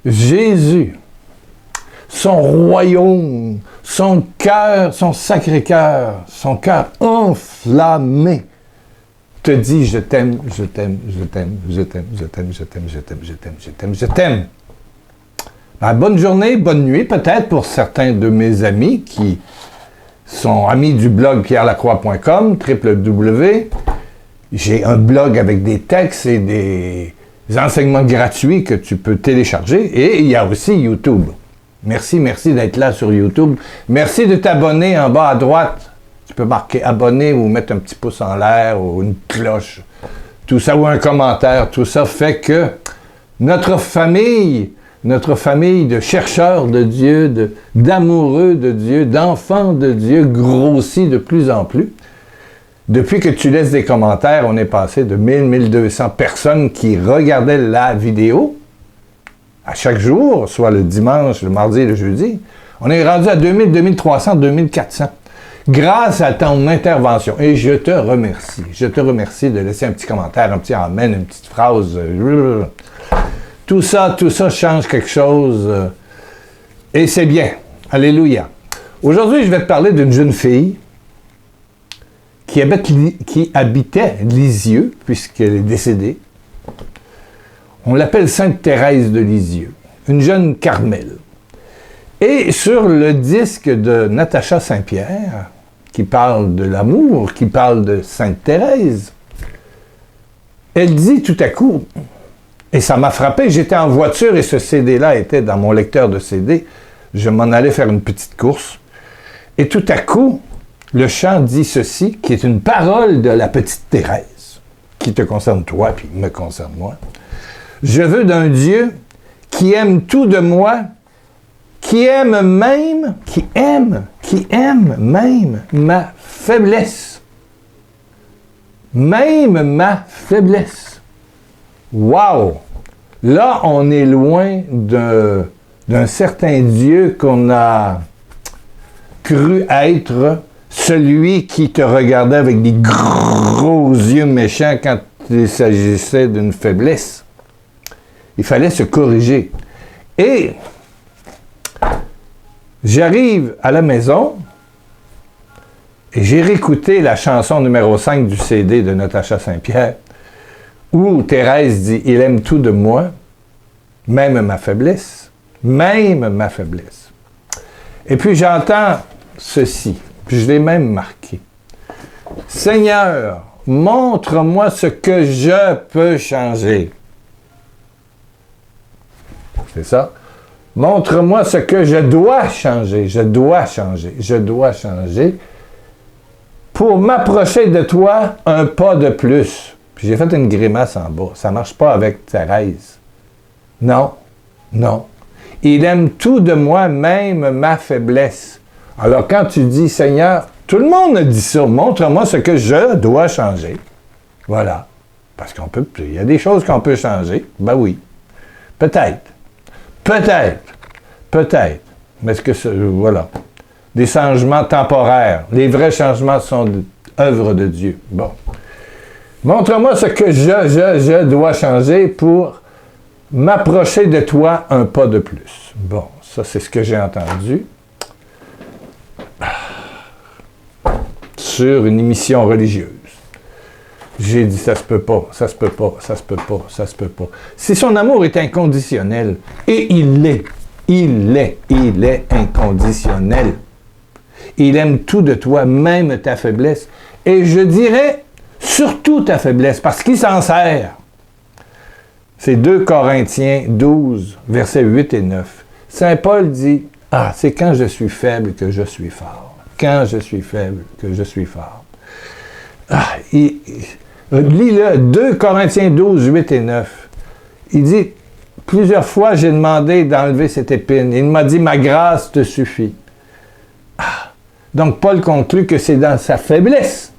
Jésus, son royaume, son cœur, son sacré cœur, son cœur enflammé, te dit « Je t'aime, je t'aime, je t'aime, je t'aime, je t'aime, je t'aime, je t'aime, je t'aime, je t'aime, je t'aime. » Bonne journée, bonne nuit peut-être pour certains de mes amis qui sont amis du blog pierrelacroix.com, www. J'ai un blog avec des textes et des enseignements gratuits que tu peux télécharger. Et il y a aussi YouTube. Merci d'être là sur YouTube. Merci de t'abonner en bas à droite. Tu peux marquer abonner ou mettre un petit pouce en l'air ou une cloche. Tout ça ou un commentaire. Tout ça fait que notre famille de chercheurs de Dieu, d'amoureux de Dieu, d'enfants de Dieu grossit de plus en plus. Depuis que tu laisses des commentaires, on est passé de 1200 personnes qui regardaient la vidéo à chaque jour, soit le dimanche, le mardi et le jeudi. On est rendu à 2000, 2300, 2400 grâce à ton intervention. Et je te remercie. Je te remercie de laisser un petit commentaire, un petit amen, une petite phrase. Tout ça change quelque chose. Et c'est bien. Alléluia. Aujourd'hui, je vais te parler d'une jeune fille qui habitait Lisieux, puisqu'elle est décédée. On l'appelle Sainte Thérèse de Lisieux, une jeune Carmel. Et sur le disque de Natacha Saint-Pierre, qui parle de l'amour, qui parle de Sainte Thérèse, elle dit tout à coup, et ça m'a frappé, j'étais en voiture et ce CD-là était dans mon lecteur de CD, je m'en allais faire une petite course, et tout à coup, le chant dit ceci, qui est une parole de la petite Thérèse, qui te concerne toi, puis me concerne moi. Je veux d'un Dieu qui aime tout de moi, qui aime même ma faiblesse. Même ma faiblesse. Wow! Là, on est loin d'un certain Dieu qu'on a cru être celui qui te regardait avec des gros yeux méchants quand il s'agissait d'une faiblesse. Il fallait se corriger. Et j'arrive à la maison et j'ai réécouté la chanson numéro 5 du CD de Natacha Saint-Pierre où Thérèse dit « Il aime tout de moi, même ma faiblesse. Même ma faiblesse. » Et puis j'entends ceci. Puis je l'ai même marqué. « Seigneur, montre-moi ce que je peux changer. » C'est ça. « Montre-moi ce que je dois changer. Je dois changer. Je dois changer. Pour m'approcher de toi, un pas de plus. » Puis j'ai fait une grimace en bas. Ça ne marche pas avec Thérèse. Non. Non. Il aime tout de moi, même ma faiblesse. Alors, quand tu dis, Seigneur, tout le monde a dit ça, montre-moi ce que je dois changer. Voilà. Parce il y a des choses qu'on peut changer. Ben oui. Peut-être. Mais est-ce que voilà. Des changements temporaires. Les vrais changements sont œuvre de Dieu. Bon. Montre-moi ce que je dois changer pour m'approcher de toi un pas de plus. Bon, ça, c'est ce que j'ai entendu sur une émission religieuse. J'ai dit, ça se peut pas. Si son amour est inconditionnel, et il est inconditionnel. Il aime tout de toi, même ta faiblesse. Et je dirais, surtout ta faiblesse, parce qu'il s'en sert. C'est 2 Corinthiens 12, versets 8 et 9. Saint Paul dit, « Ah, c'est quand je suis faible que je suis fort. Quand je suis faible que je suis fort. » Lis-le, 2 Corinthiens 12, 8 et 9. Il dit, « Plusieurs fois, j'ai demandé d'enlever cette épine. Il m'a dit, « Ma grâce te suffit. » Donc, Paul conclut que c'est dans sa faiblesse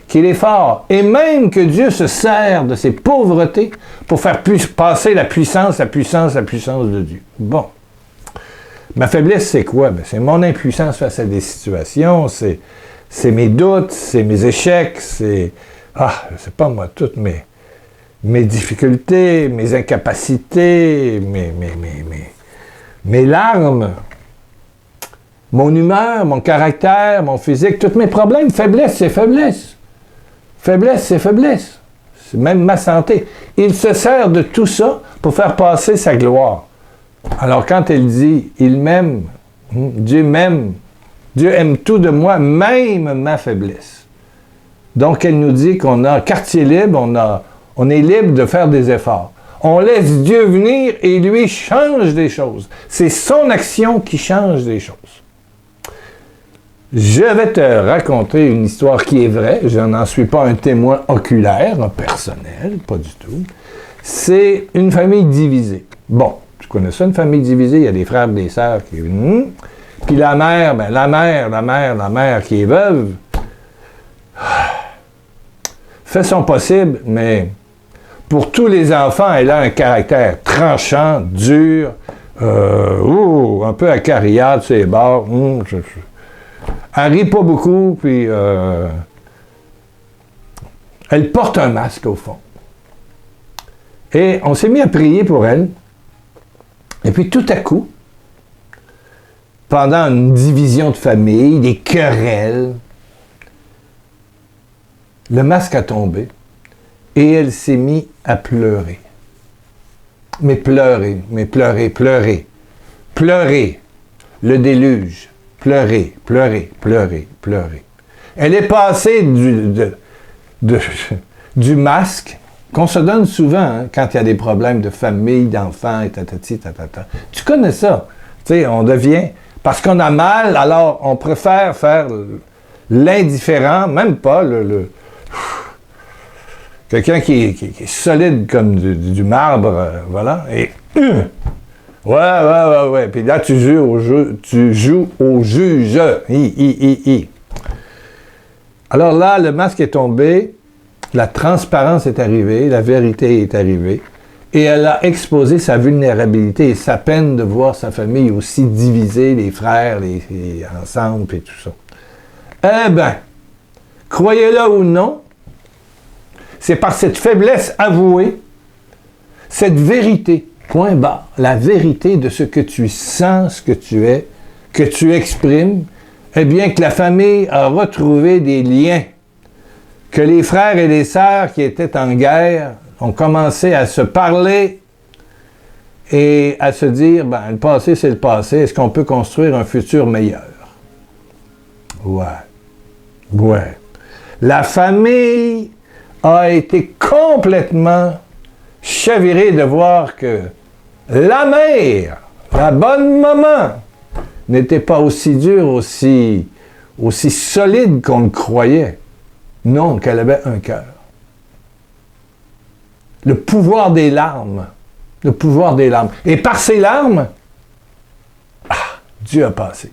qu'il est fort. Et même que Dieu se sert de ses pauvretés pour faire passer la puissance de Dieu. Bon. Ma faiblesse, c'est quoi? Ben, c'est mon impuissance face à des situations, c'est mes doutes, c'est mes échecs, c'est... je sais pas moi, toutes mes difficultés, mes incapacités, mes larmes, mon humeur, mon caractère, mon physique, tous mes problèmes. Faiblesse, c'est faiblesse. Faiblesse, c'est faiblesse. C'est même ma santé. Il se sert de tout ça pour faire passer sa gloire. Alors quand elle dit « Il m'aime », Dieu m'aime, Dieu aime tout de moi, même ma faiblesse. Donc elle nous dit qu'on a quartier libre, on est libre de faire des efforts. On laisse Dieu venir et lui change des choses. C'est son action qui change des choses. Je vais te raconter une histoire qui est vraie. Je n'en suis pas un témoin oculaire, personnel, pas du tout. C'est une famille divisée. Bon, tu connais ça, une famille divisée, il y a des frères et des sœurs qui... Puis la mère, la mère qui est veuve, fait son possible, mais pour tous les enfants, elle a un caractère tranchant, dur, un peu acariade sur les bords. Elle rit pas beaucoup, puis elle porte un masque au fond. Et on s'est mis à prier pour elle. Et puis tout à coup, pendant une division de famille, des querelles, le masque a tombé et elle s'est mise à pleurer. Mais pleurer. Pleurer. Le déluge. Pleurer. Elle est passée du masque qu'on se donne souvent quand il y a des problèmes de famille, d'enfants, et tatati, tatata. Tu connais ça. Tu sais, on devient... Parce qu'on a mal, alors on préfère faire l'indifférent, même pas quelqu'un qui est solide comme du marbre, voilà, et ouais. Puis là, tu joues au juge. Alors là, le masque est tombé, la transparence est arrivée, la vérité est arrivée, et elle a exposé sa vulnérabilité et sa peine de voir sa famille aussi divisée, les frères, ensemble, et tout ça. Eh bien, croyez-le ou non, c'est par cette faiblesse avouée, cette vérité, point barre, la vérité de ce que tu sens, ce que tu es, que tu exprimes, eh bien que la famille a retrouvé des liens, que les frères et les sœurs qui étaient en guerre ont commencé à se parler et à se dire, le passé c'est le passé, est-ce qu'on peut construire un futur meilleur? Ouais. La famille a été complètement chavirée de voir que la mère, la bonne maman, n'était pas aussi dure, aussi solide qu'on le croyait. Non, qu'elle avait un cœur. Le pouvoir des larmes. Et par ces larmes, Dieu a passé.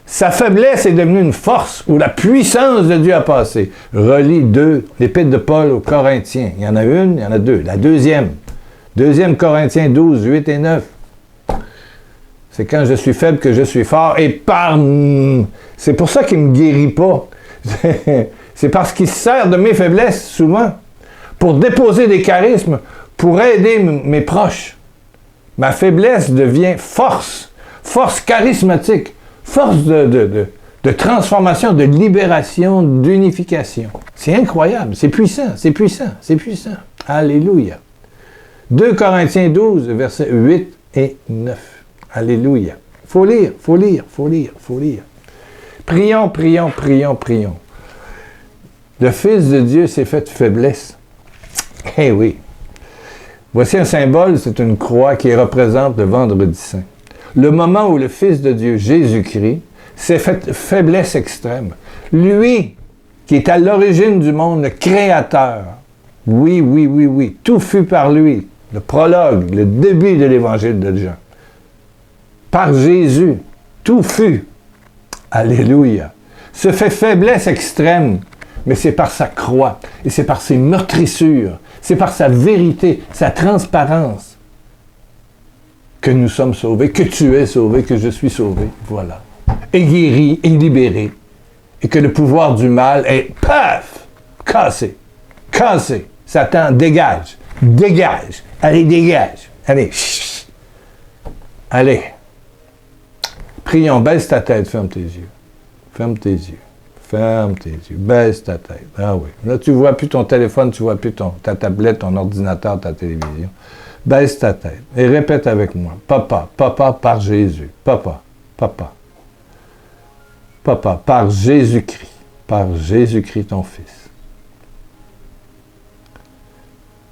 Sa faiblesse est devenue une force où la puissance de Dieu a passé. Relis l'épître de Paul aux Corinthiens. Il y en a une, il y en a deux. La deuxième. 2 Corinthiens 12, 8 et 9. C'est quand je suis faible que je suis fort. Et c'est pour ça qu'il ne me guérit pas. C'est parce qu'il se sert de mes faiblesses, souvent, pour déposer des charismes, pour aider mes proches. Ma faiblesse devient force charismatique, force de transformation, de libération, d'unification. C'est incroyable, c'est puissant. Alléluia. 2 Corinthiens 12, versets 8 et 9. Alléluia. Faut lire. Prions. Le Fils de Dieu s'est fait faiblesse. Eh oui. Voici un symbole, c'est une croix qui représente le vendredi saint. Le moment où le Fils de Dieu, Jésus-Christ, s'est fait faiblesse extrême. Lui, qui est à l'origine du monde, le Créateur. Oui. Tout fut par lui. Le prologue, le début de l'évangile de Jean. Par Jésus, tout fut. Alléluia. Se fait faiblesse extrême. Mais c'est par sa croix, et c'est par ses meurtrissures, c'est par sa vérité, sa transparence, que nous sommes sauvés, que tu es sauvé, que je suis sauvé, voilà. Et guéri, et libéré, et que le pouvoir du mal est, paf, cassé. Satan, dégage. Dégage. Allez, dégage. Allez. Chut. Allez. Prions. Baisse ta tête. Ferme tes yeux. Ferme tes yeux. Ferme tes yeux. Baisse ta tête. Ah oui. Là, tu ne vois plus ton téléphone, tu ne vois plus ta tablette, ton ordinateur, ta télévision. Baisse ta tête. Et répète avec moi. Papa, papa, par Jésus. Papa, papa. Papa, par Jésus-Christ. Par Jésus-Christ, ton Fils.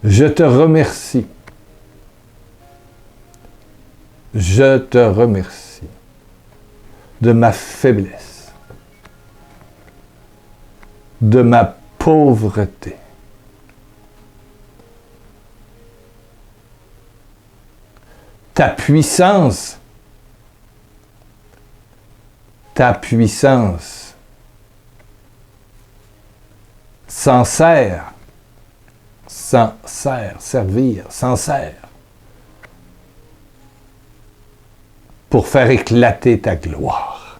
Je te remercie. Je te remercie de ma faiblesse, de ma pauvreté. Ta puissance s'en sert, servir, s'en sert pour faire éclater ta gloire.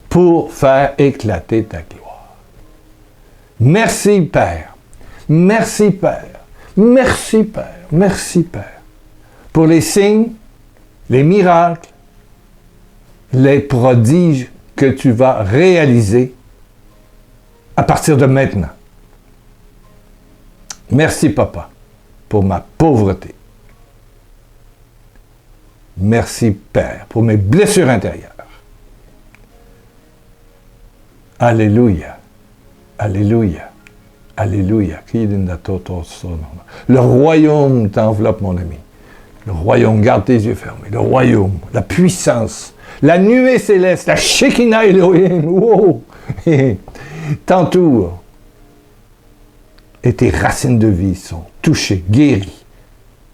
Pour faire éclater ta gloire. Merci, Père. Merci, Père. Merci, Père. Merci, Père. Pour les signes, les miracles, les prodiges que tu vas réaliser à partir de maintenant. Merci, Papa, pour ma pauvreté. Merci, Père, pour mes blessures intérieures. Alléluia. Alléluia. Alléluia. Le royaume t'enveloppe, mon ami. Le royaume, garde tes yeux fermés. Le royaume, la puissance, la nuée céleste, la Shekinah Elohim, wow, t'entoure. Et tes racines de vie sont touchées, guéries.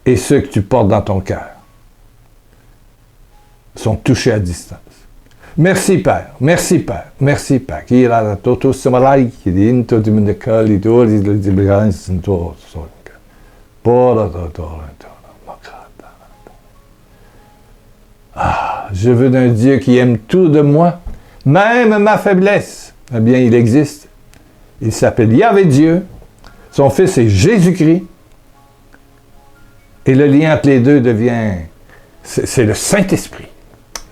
Et ceux que tu portes dans ton cœur sont touchés à distance. Merci, Père. Merci, Père. Merci, Père. Ah, je veux d'un Dieu qui aime tout de moi, même ma faiblesse. Eh bien, il existe. Il s'appelle Yahvé Dieu. Son Fils est Jésus-Christ. Et le lien entre les deux devient... C'est le Saint-Esprit.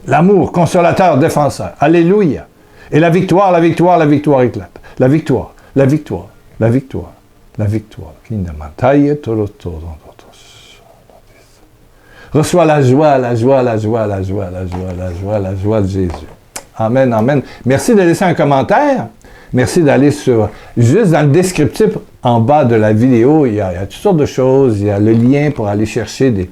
L'amour, consolateur, défenseur. Alléluia. Et la victoire, la victoire, la victoire éclate. La victoire, la victoire, la victoire, la victoire. Reçois la joie, la joie, la joie, la joie, la joie, la joie, la joie de Jésus. Amen, amen. Merci de laisser un commentaire. Merci d'aller juste dans le descriptif en bas de la vidéo, il y a toutes sortes de choses. Il y a le lien pour aller chercher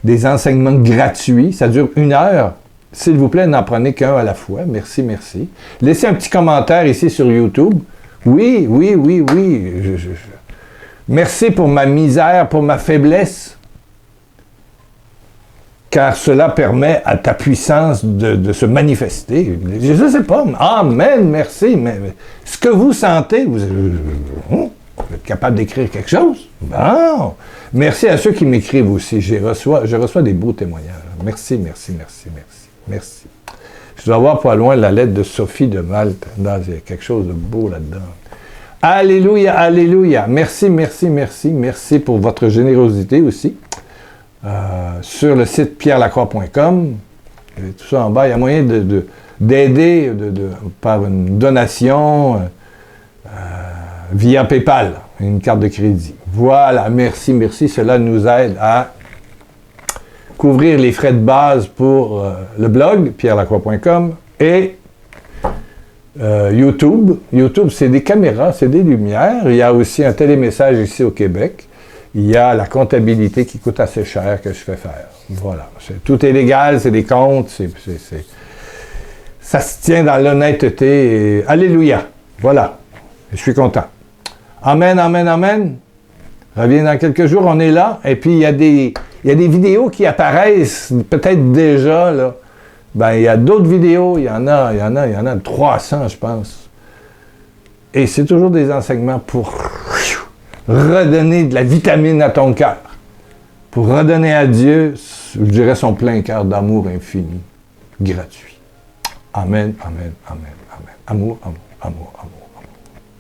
des enseignements gratuits. Ça dure 1 heure. S'il vous plaît, n'en prenez qu'un à la fois. Merci, merci. Laissez un petit commentaire ici sur YouTube. Oui, oui, oui, oui. Merci pour ma misère, pour ma faiblesse. Car cela permet à ta puissance de se manifester. Je ne sais pas. Amen, merci. Mais ce que vous sentez, vous êtes capable d'écrire quelque chose? Bon. Merci à ceux qui m'écrivent aussi. Je reçois des beaux témoignages. Merci, merci, merci, merci. Merci. Je dois avoir pas loin la lettre de Sophie de Malte. Il y a quelque chose de beau là-dedans. Alléluia, alléluia. Merci, merci, merci. Merci pour votre générosité aussi. Sur le site pierrelacroix.com, tout ça en bas, il y a moyen d'aider par une donation via PayPal, une carte de crédit. Voilà, merci, merci. Cela nous aide à couvrir les frais de base pour le blog, pierrelacroix.com, et YouTube. YouTube, c'est des caméras, c'est des lumières. Il y a aussi un télémessage ici au Québec. Il y a la comptabilité qui coûte assez cher que je fais faire. Voilà. Tout est légal, c'est des comptes, ça se tient dans l'honnêteté. Alléluia. Voilà. Je suis content. Amen, amen, amen. Reviens dans quelques jours, on est là. Et puis, il y a des vidéos qui apparaissent peut-être déjà, là. Ben, il y a d'autres vidéos. Il y en a 300, je pense. Et c'est toujours des enseignements pour redonner de la vitamine à ton cœur, pour redonner à Dieu, je dirais, son plein cœur d'amour infini, gratuit. Amen, amen, amen, amen. Amour, amour, amour, amour.